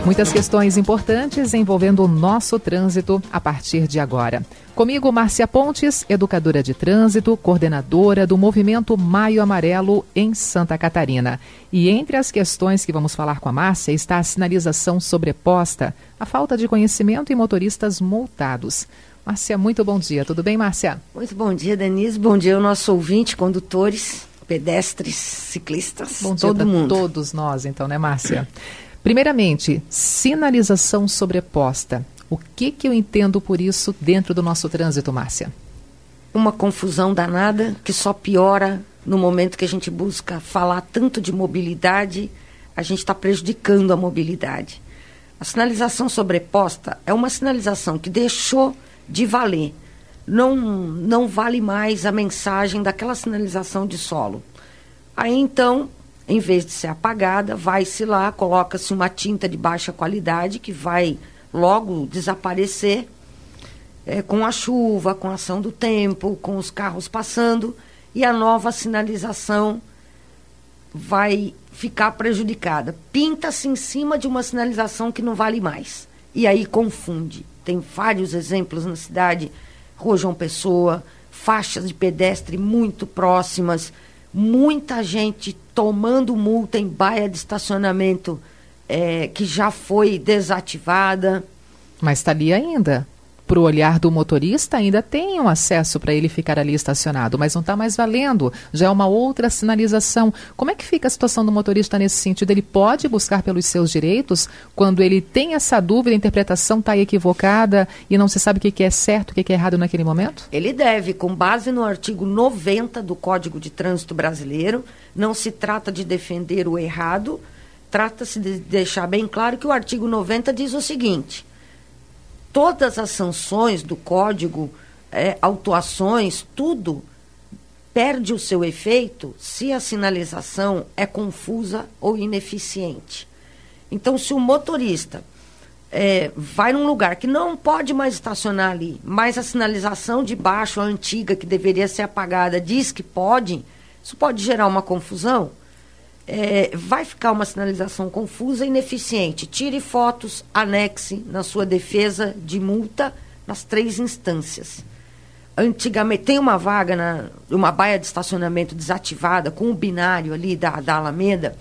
Muitas questões importantes envolvendo o nosso trânsito a partir de agora. Comigo, Márcia Pontes, educadora de trânsito, coordenadora do Movimento Maio Amarelo em Santa Catarina. E entre as questões que vamos falar com a Márcia está a sinalização sobreposta, a falta de conhecimento e motoristas multados. Márcia, muito bom dia. Tudo bem, Márcia? Muito bom dia, Denise. Bom dia ao nosso ouvinte, condutores, pedestres, ciclistas, bom dia todo mundo. Todos nós, então, né, Márcia? Primeiramente, sinalização sobreposta. O que eu entendo por isso dentro do nosso trânsito, Márcia? Uma confusão danada que só piora no momento que a gente busca falar tanto de mobilidade, a gente está prejudicando a mobilidade. A sinalização sobreposta é uma sinalização que deixou de valer. Não vale mais a mensagem daquela sinalização de solo. Aí, então, em vez de ser apagada, vai-se lá, coloca-se uma tinta de baixa qualidade que vai logo desaparecer com a chuva, com a ação do tempo, com os carros passando, e a nova sinalização vai ficar prejudicada. Pinta-se em cima de uma sinalização que não vale mais. E aí confunde. Tem vários exemplos na cidade, Rua João Pessoa, faixas de pedestre muito próximas, muita gente tomando multa em baia de estacionamento que já foi desativada. Mas está ali ainda. Para o olhar do motorista, ainda tem um acesso para ele ficar ali estacionado, mas não está mais valendo. Já é uma outra sinalização. Como é que fica a situação do motorista nesse sentido? Ele pode buscar pelos seus direitos quando ele tem essa dúvida, a interpretação está equivocada e não se sabe o que é certo, o que é errado naquele momento? Ele deve, com base no artigo 90 do Código de Trânsito Brasileiro. Não se trata de defender o errado, trata-se de deixar bem claro que o artigo 90 diz o seguinte: todas as sanções do código, autuações, tudo perde o seu efeito se a sinalização é confusa ou ineficiente. Então, se o motorista vai num lugar que não pode mais estacionar ali, mas a sinalização de baixo, a antiga, que deveria ser apagada, diz que pode, isso pode gerar uma confusão. Vai ficar uma sinalização confusa e ineficiente. Tire fotos, anexe na sua defesa de multa nas 3 instâncias. Antigamente, tem uma vaga, uma baia de estacionamento desativada, com o binário ali da Alameda,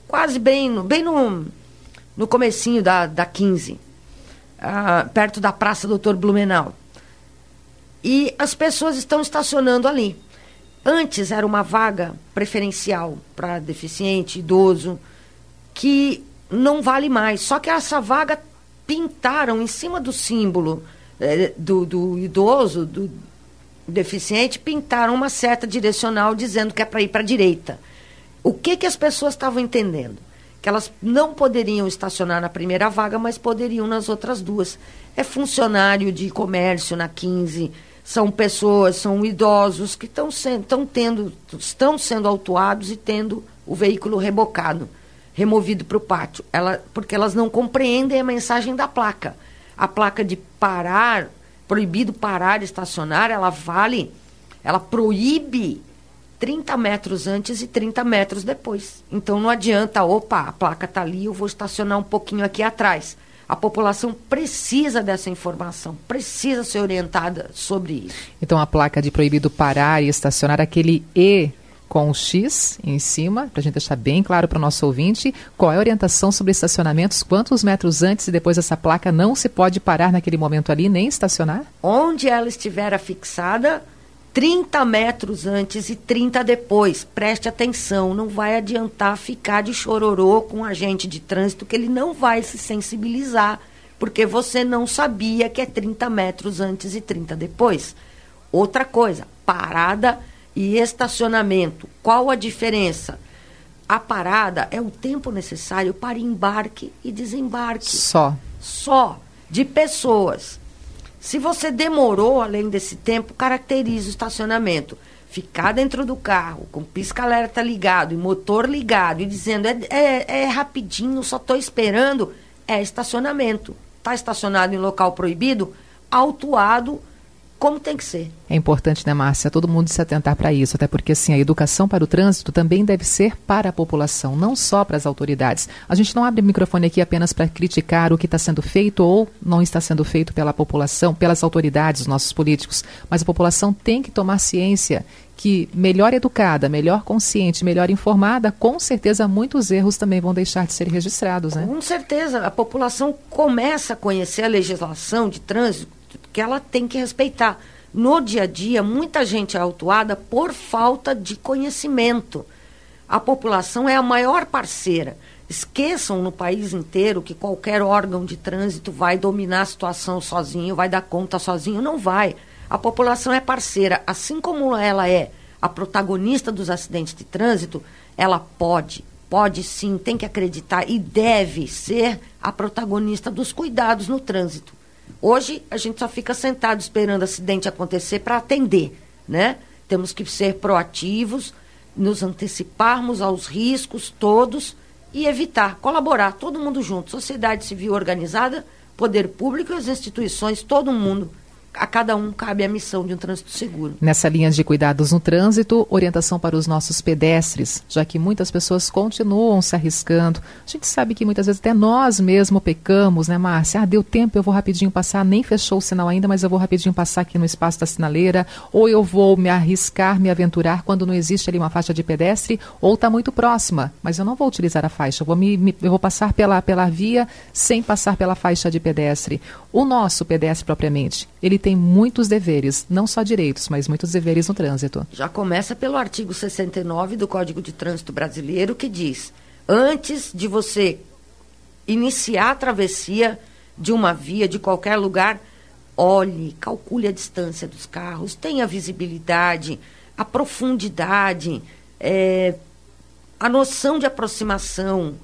quase bem no comecinho da 15, perto da Praça Doutor Blumenau. E as pessoas estão estacionando ali. Antes era uma vaga preferencial para deficiente, idoso, que não vale mais. Só que essa vaga pintaram em cima do símbolo do idoso, do deficiente, pintaram uma seta direcional dizendo que é para ir para a direita. O que as pessoas estavam entendendo? Que elas não poderiam estacionar na primeira vaga, mas poderiam nas outras 2. É funcionário de comércio na 15, são pessoas, são idosos que estão sendo autuados e tendo o veículo rebocado, removido para o pátio, porque elas não compreendem a mensagem da placa. A placa de parar, proibido parar e estacionar, ela proíbe 30 metros antes e 30 metros depois. Então não adianta, a placa está ali, eu vou estacionar um pouquinho aqui atrás. A população precisa dessa informação, precisa ser orientada sobre isso. Então a placa de proibido parar e estacionar, aquele E com o X em cima, para a gente deixar bem claro para o nosso ouvinte, qual é a orientação sobre estacionamentos, quantos metros antes e depois dessa placa não se pode parar naquele momento ali, nem estacionar? Onde ela estiver afixada, 30 metros antes e 30 depois. Preste atenção, não vai adiantar ficar de chororô com o agente de trânsito, que ele não vai se sensibilizar, porque você não sabia que é 30 metros antes e 30 depois. Outra coisa, parada e estacionamento. Qual a diferença? A parada é o tempo necessário para embarque e desembarque. Só de pessoas. Se você demorou além desse tempo, caracteriza o estacionamento. Ficar dentro do carro, com pisca-alerta ligado e motor ligado e dizendo é rapidinho, só estou esperando, é estacionamento. Está estacionado em local proibido, autuado como tem que ser. É importante, né, Márcia, todo mundo se atentar para isso, até porque assim, a educação para o trânsito também deve ser para a população, não só para as autoridades. A gente não abre o microfone aqui apenas para criticar o que está sendo feito ou não está sendo feito pela população, pelas autoridades, os nossos políticos, mas a população tem que tomar ciência que melhor educada, melhor consciente, melhor informada, com certeza muitos erros também vão deixar de ser registrados, né? Com certeza, a população começa a conhecer a legislação de trânsito que ela tem que respeitar. No dia a dia, muita gente é autuada por falta de conhecimento. A população é a maior parceira. Esqueçam no país inteiro que qualquer órgão de trânsito vai dominar a situação sozinho, vai dar conta sozinho. Não vai. A população é parceira. Assim como ela é a protagonista dos acidentes de trânsito, ela pode sim, tem que acreditar e deve ser a protagonista dos cuidados no trânsito. Hoje, a gente só fica sentado esperando acidente acontecer para atender, né? Temos que ser proativos, nos anteciparmos aos riscos todos e evitar, colaborar, todo mundo junto, sociedade civil organizada, poder público e as instituições, todo mundo. A cada um cabe a missão de um trânsito seguro. Nessa linha de cuidados no trânsito, orientação para os nossos pedestres, já que muitas pessoas continuam se arriscando. A gente sabe que muitas vezes até nós mesmos pecamos, né, Márcia? Ah, deu tempo, eu vou rapidinho passar, nem fechou o sinal ainda, mas eu vou rapidinho passar aqui no espaço da sinaleira, ou eu vou me arriscar, me aventurar quando não existe ali uma faixa de pedestre, ou está muito próxima, mas eu não vou utilizar a faixa, eu vou passar pela via sem passar pela faixa de pedestre. O nosso pedestre propriamente, ele tem muitos deveres, não só direitos, mas muitos deveres no trânsito. Já começa pelo artigo 69 do Código de Trânsito Brasileiro, que diz: antes de você iniciar a travessia de uma via, de qualquer lugar, olhe, calcule a distância dos carros, tenha visibilidade, a profundidade, a noção de aproximação.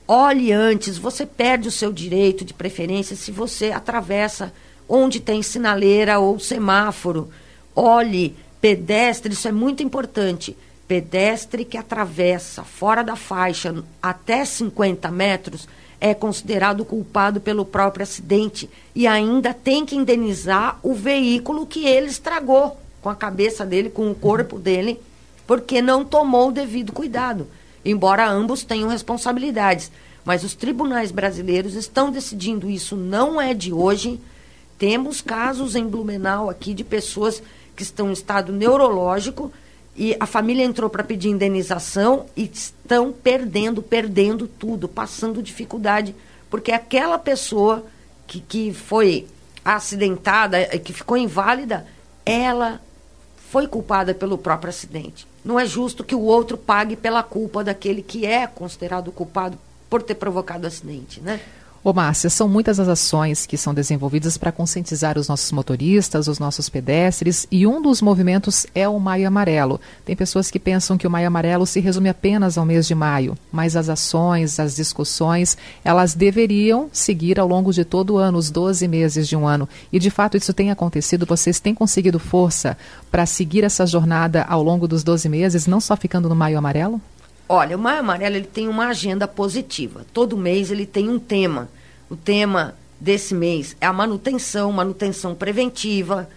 Olhe antes, você perde o seu direito de preferência se você atravessa onde tem sinaleira ou semáforo. Olhe, pedestre, isso é muito importante. Pedestre que atravessa fora da faixa até 50 metros é considerado culpado pelo próprio acidente e ainda tem que indenizar o veículo que ele estragou com a cabeça dele, com o corpo dele, porque não tomou o devido cuidado. Embora ambos tenham responsabilidades. Mas os tribunais brasileiros estão decidindo isso, não é de hoje. Temos casos em Blumenau aqui de pessoas que estão em estado neurológico e a família entrou para pedir indenização e estão perdendo tudo, passando dificuldade, porque aquela pessoa que foi acidentada, que ficou inválida, ela foi culpada pelo próprio acidente. Não é justo que o outro pague pela culpa daquele que é considerado culpado por ter provocado o acidente, né? Ô Márcia, são muitas as ações que são desenvolvidas para conscientizar os nossos motoristas, os nossos pedestres, e um dos movimentos é o Maio Amarelo. Tem pessoas que pensam que o Maio Amarelo se resume apenas ao mês de maio, mas as ações, as discussões, elas deveriam seguir ao longo de todo o ano, os 12 meses de um ano. E de fato isso tem acontecido, vocês têm conseguido força para seguir essa jornada ao longo dos 12 meses, não só ficando no Maio Amarelo? Olha, o Maio Amarelo ele tem uma agenda positiva. Todo mês ele tem um tema. O tema desse mês é a manutenção preventiva,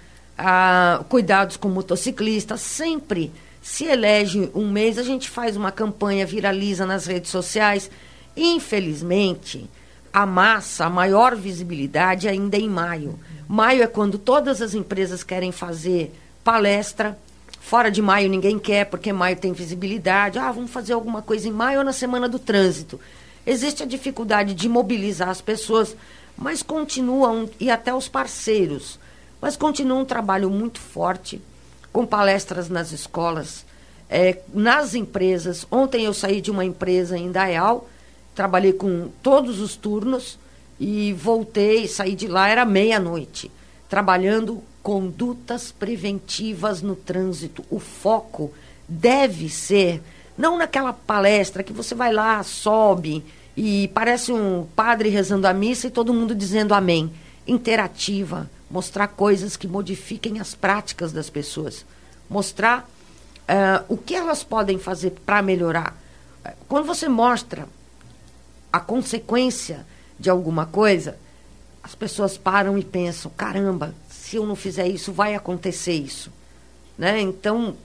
cuidados com motociclistas. Sempre se elege um mês, a gente faz uma campanha, viraliza nas redes sociais. Infelizmente, a maior visibilidade ainda é em maio. Maio é quando todas as empresas querem fazer palestra. Fora de maio ninguém quer, porque maio tem visibilidade. Vamos fazer alguma coisa em maio ou na semana do trânsito. Existe a dificuldade de mobilizar as pessoas, mas continuam, e até os parceiros, mas continua um trabalho muito forte, com palestras nas escolas, nas empresas. Ontem eu saí de uma empresa em Dayal, trabalhei com todos os turnos, e voltei, saí de lá, era meia-noite, trabalhando condutas preventivas no trânsito. O foco deve ser, não naquela palestra que você vai lá, sobe e parece um padre rezando a missa e todo mundo dizendo amém. Interativa, mostrar coisas que modifiquem as práticas das pessoas, mostrar o que elas podem fazer para melhorar. Quando você mostra a consequência de alguma coisa, as pessoas param e pensam, caramba, se eu não fizer isso, vai acontecer isso. Né? Então,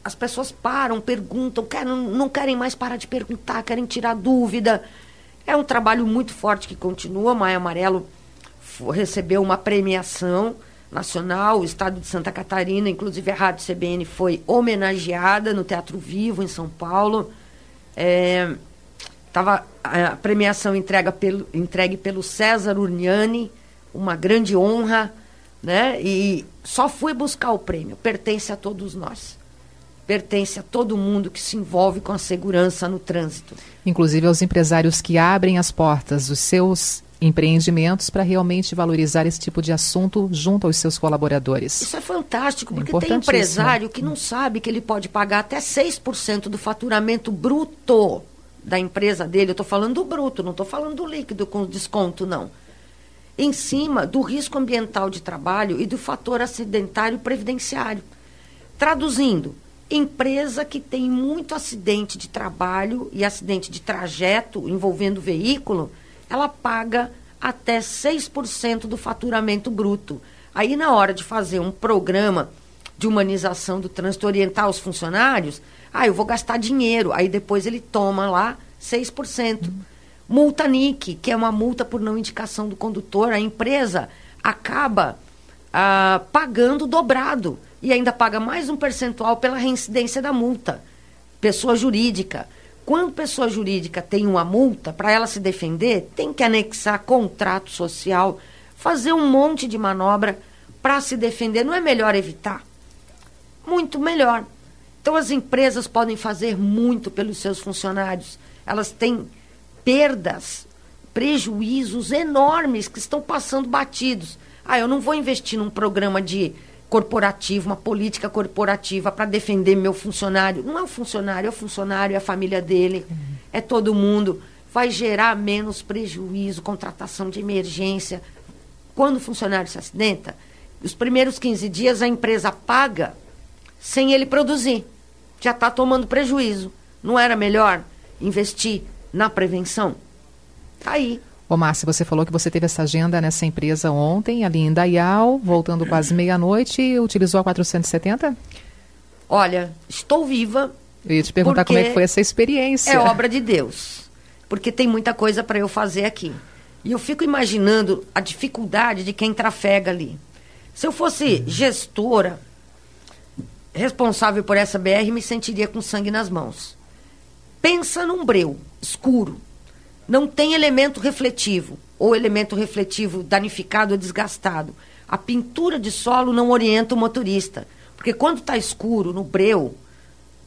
as pessoas param, perguntam, não querem mais parar de perguntar, querem tirar dúvida. É um trabalho muito forte que continua. Maio Amarelo recebeu uma premiação nacional, o estado de Santa Catarina, inclusive a Rádio CBN foi homenageada no Teatro Vivo, em São Paulo. Tava a premiação entregue pelo César Urniani, uma grande honra, né? E só fui buscar o prêmio. Pertence a todos nós. Pertence a todo mundo que se envolve com a segurança no trânsito. Inclusive aos empresários que abrem as portas dos seus empreendimentos para realmente valorizar esse tipo de assunto junto aos seus colaboradores. Isso é fantástico, porque tem empresário que não sabe que ele pode pagar até 6% do faturamento bruto da empresa dele. Eu estou falando do bruto, não estou falando do líquido com desconto, não. Em cima do risco ambiental de trabalho e do fator acidentário previdenciário. Traduzindo, empresa que tem muito acidente de trabalho e acidente de trajeto envolvendo veículo, ela paga até 6% do faturamento bruto. Aí, na hora de fazer um programa de humanização do trânsito, orientar os funcionários, eu vou gastar dinheiro. Aí, depois, ele toma lá 6%. Multa NIC, que é uma multa por não indicação do condutor. A empresa acaba pagando dobrado e ainda paga mais um percentual pela reincidência da multa. Pessoa jurídica. Quando pessoa jurídica tem uma multa, para ela se defender, tem que anexar contrato social, fazer um monte de manobra para se defender. Não é melhor evitar? Muito melhor. Então, as empresas podem fazer muito pelos seus funcionários. Elas têm perdas, prejuízos enormes que estão passando batidos. Eu não vou investir num programa corporativo, uma política corporativa para defender meu funcionário. Não é o funcionário, é a família dele, é todo mundo. Vai gerar menos prejuízo, contratação de emergência. Quando o funcionário se acidenta, os primeiros 15 dias a empresa paga sem ele produzir. Já está tomando prejuízo. Não era melhor investir na prevenção? Tá aí. Ô, Márcia, você falou que você teve essa agenda nessa empresa ontem, ali em Indaial, voltando quase meia-noite, utilizou a 470? Olha, estou viva. Eu ia te perguntar como é que foi essa experiência. É obra de Deus, porque tem muita coisa para eu fazer aqui. E eu fico imaginando a dificuldade de quem trafega ali. Se eu fosse gestora, responsável por essa BR, me sentiria com sangue nas mãos. Pensa num breu escuro. Não tem elemento refletivo, ou elemento refletivo danificado ou desgastado. A pintura de solo não orienta o motorista, porque quando está escuro no breu,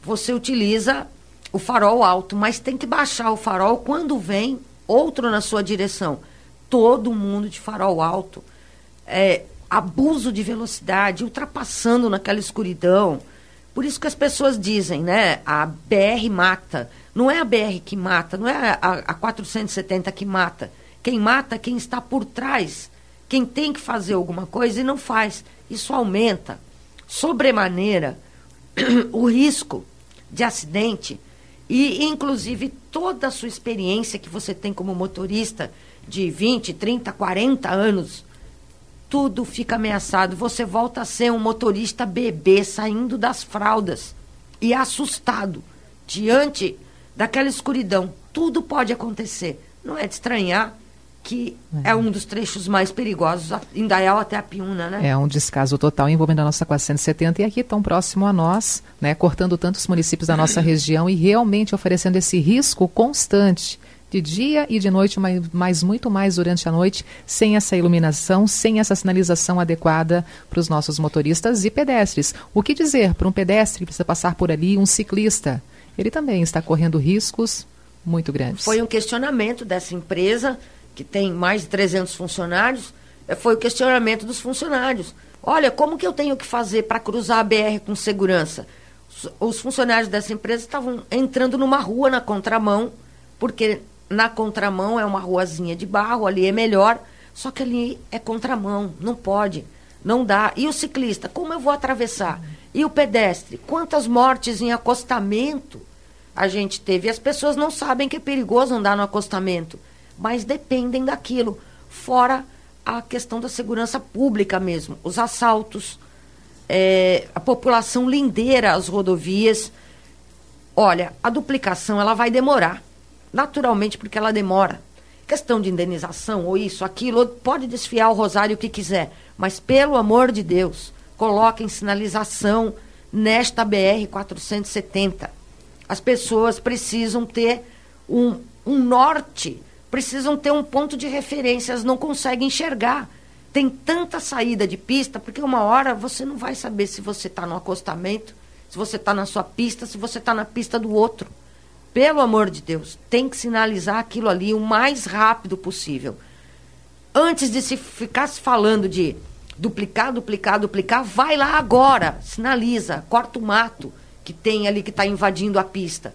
você utiliza o farol alto, mas tem que baixar o farol quando vem outro na sua direção. Todo mundo de farol alto, abuso de velocidade, ultrapassando naquela escuridão. Por isso que as pessoas dizem, né? A BR mata. Não é a BR que mata, não é a 470 que mata. Quem mata é quem está por trás. Quem tem que fazer alguma coisa e não faz. Isso aumenta, sobremaneira, o risco de acidente e, inclusive, toda a sua experiência que você tem como motorista de 20, 30, 40 anos, tudo fica ameaçado. Você volta a ser um motorista bebê saindo das fraldas e assustado diante daquela escuridão. Tudo pode acontecer. Não é de estranhar que é um dos trechos mais perigosos, Indaial até a Piúna, né? É um descaso total envolvendo a nossa 470 e aqui tão próximo a nós, né, cortando tantos municípios da nossa região e realmente oferecendo esse risco constante de dia e de noite, mas muito mais durante a noite, sem essa iluminação, sem essa sinalização adequada para os nossos motoristas e pedestres. O que dizer para um pedestre que precisa passar por ali, um ciclista? Ele também está correndo riscos muito grandes. Foi um questionamento dessa empresa, que tem mais de 300 funcionários, foi o questionamento dos funcionários. Olha, como que eu tenho que fazer para cruzar a BR com segurança? Os funcionários dessa empresa estavam entrando numa rua na contramão, porque na contramão é uma ruazinha de barro, ali é melhor, só que ali é contramão, não pode, não dá. E o ciclista, como eu vou atravessar? E o pedestre, quantas mortes em acostamento a gente teve? E as pessoas não sabem que é perigoso andar no acostamento, mas dependem daquilo. Fora a questão da segurança pública mesmo, os assaltos, a população lindeira às rodovias. Olha, a duplicação ela vai demorar, naturalmente, porque ela demora. Questão de indenização ou isso, aquilo, pode desfiar o rosário o que quiser, mas pelo amor de Deus, coloquem sinalização nesta BR-470. As pessoas precisam ter um norte, precisam ter um ponto de referência, elas não conseguem enxergar. Tem tanta saída de pista, porque uma hora você não vai saber se você está no acostamento, se você está na sua pista, se você está na pista do outro. Pelo amor de Deus, tem que sinalizar aquilo ali o mais rápido possível. Antes de se ficar falando de duplicar, vai lá agora, sinaliza, corta o mato que tem ali, que está invadindo a pista.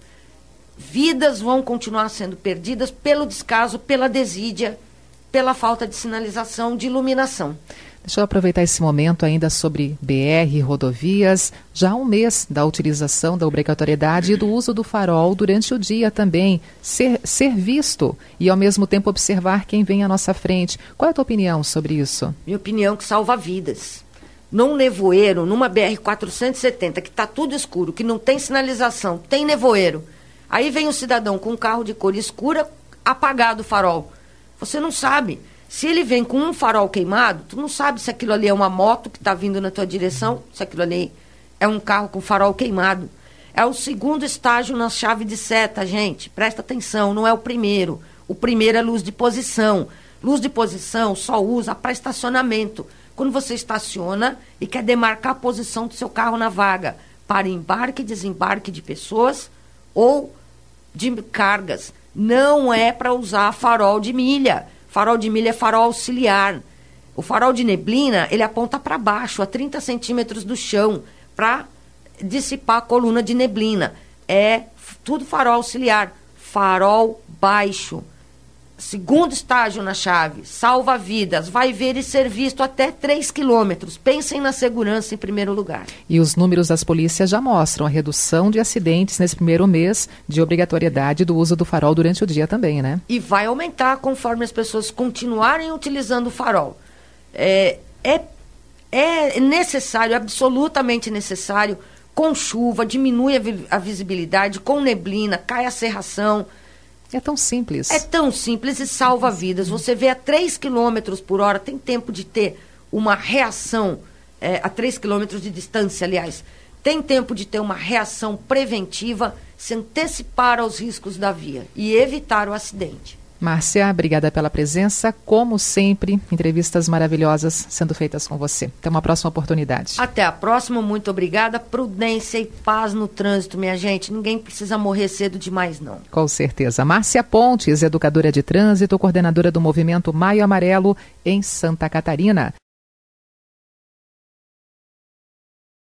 Vidas vão continuar sendo perdidas pelo descaso, pela desídia, pela falta de sinalização, de iluminação. Deixa eu aproveitar esse momento ainda sobre BR, rodovias. Já há um mês da utilização da obrigatoriedade e do uso do farol durante o dia também. Ser visto e, ao mesmo tempo, observar quem vem à nossa frente. Qual é a tua opinião sobre isso? Minha opinião é que salva vidas. Num nevoeiro, numa BR-470, que está tudo escuro, que não tem sinalização, tem nevoeiro. Aí vem um cidadão com um carro de cor escura, apagado o farol. Você não sabe. Se ele vem com um farol queimado, tu não sabe se aquilo ali é uma moto que está vindo na tua direção, se aquilo ali é um carro com farol queimado. É o segundo estágio na chave de seta, gente. Presta atenção, não é o primeiro. O primeiro é luz de posição. Luz de posição só usa para estacionamento. Quando você estaciona e quer demarcar a posição do seu carro na vaga para embarque e desembarque de pessoas ou de cargas. Não é para usar farol de milha. Farol de milha é farol auxiliar. O farol de neblina, ele aponta para baixo, a 30 centímetros do chão, para dissipar a coluna de neblina. É tudo farol auxiliar. Farol baixo. Segundo estágio na chave, salva vidas, vai ver e ser visto até 3 quilômetros. Pensem na segurança em primeiro lugar. E os números das polícias já mostram a redução de acidentes nesse primeiro mês de obrigatoriedade do uso do farol durante o dia também, né? E vai aumentar conforme as pessoas continuarem utilizando o farol. É necessário, absolutamente necessário, com chuva, diminui a visibilidade, com neblina, cai a cerração. É tão simples. É tão simples e salva vidas. Você vê a 3 km por hora, tem tempo de ter uma reação, a 3 km de distância, aliás, tem tempo de ter uma reação preventiva, se antecipar aos riscos da via e evitar o acidente. Márcia, obrigada pela presença. Como sempre, entrevistas maravilhosas sendo feitas com você. Até uma próxima oportunidade. Até a próxima, muito obrigada. Prudência e paz no trânsito, minha gente. Ninguém precisa morrer cedo demais, não. Com certeza. Márcia Pontes, educadora de trânsito, coordenadora do movimento Maio Amarelo em Santa Catarina.